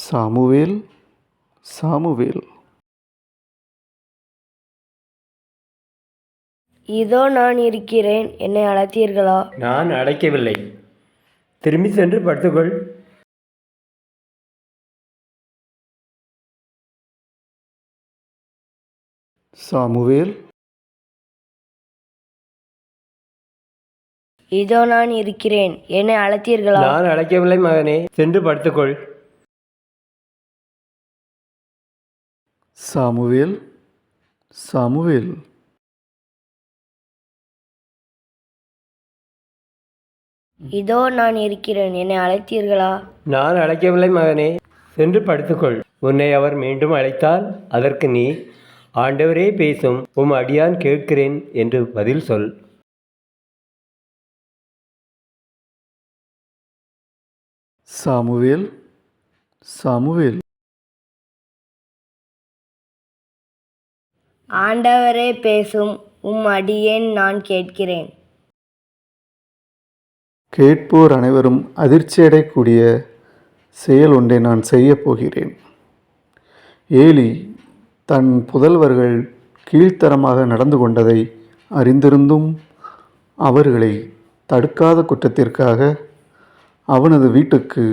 Samuel Samuel. இதோ நான் இருக்கிறேன், என்னை அழைத்தீர்களா? நான் அழைக்கவில்லை, திரும்பி சென்று படுத்துக்கொள். சாமுவேல். இதோ நான் இருக்கிறேன், என்னை அழைத்தீர்களா? நான் அழைக்கவில்லை மகனே, சென்று படுத்துக்கொள். Samuel Samuel. இதோ நான் இருக்கிறேன், என்னை அழைத்தீர்களா? நான் அழைக்கவில்லை மகனே, சென்று படுத்துக்கொள். உன்னை அவர் மீண்டும் அழைத்தால் அதற்கு நீ, ஆண்டவரே பேசும், உம் அடியான் கேட்கிறேன் என்று பதில் சொல். Samuel Samuel. ஆண்டவரே பேசும், உம் அடியேன் நான் கேட்கிறேன். கேட்போர் அனைவரும் அதிர்ச்சியடையக்கூடிய செயல் ஒன்றை நான் செய்யப் போகிறேன். ஏலி தன் புதல்வர்கள் கீழ்த்தரமாக நடந்து கொண்டதை அறிந்திருந்தும் அவர்களை தடுக்காத குற்றத்திற்காக அவனது வீட்டுக்கு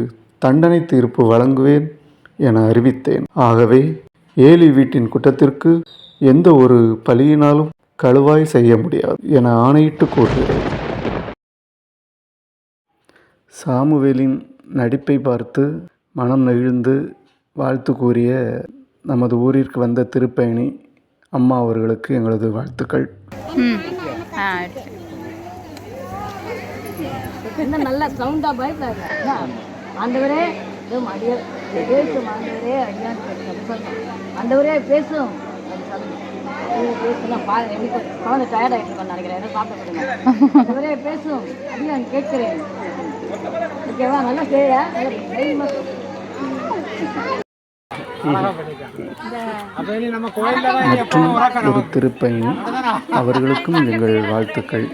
தண்டனை தீர்ப்பு வழங்குவேன் என அறிவித்தேன். ஆகவே ஏலி வீட்டின் குற்றத்திற்கு எந்த ஒரு பலியினாலும் கழுவாய் செய்ய முடியாது என ஆணையிட்டு கூறுகிறேன். சாமுவேலின் நடிப்பை பார்த்து மனம் நெகிழ்ந்து வாழ்த்து கூறிய நமது ஊரிற்கு வந்த திருப்பயணி அம்மா அவர்களுக்கு எங்களது வாழ்த்துக்கள். நல்ல சவுண்டா பயப்படாது. ஆண்டவரே பேசும், ஆண்டவரே அடியான் ஆண்டவரே பேசும் பேசுனா பாருங்க, குழந்தை டயர்ட் ஆகிட்டு நினைக்கிறேன், என்ன சாப்பிட ஆண்டவரே பேசும் அடியான் கேட்கிறேன். ஓகேவா, நல்லா செய்ய மற்றும் ஒரு திருப்பயணி அவர்களுக்கும் எங்கள் வாழ்த்துக்கள்.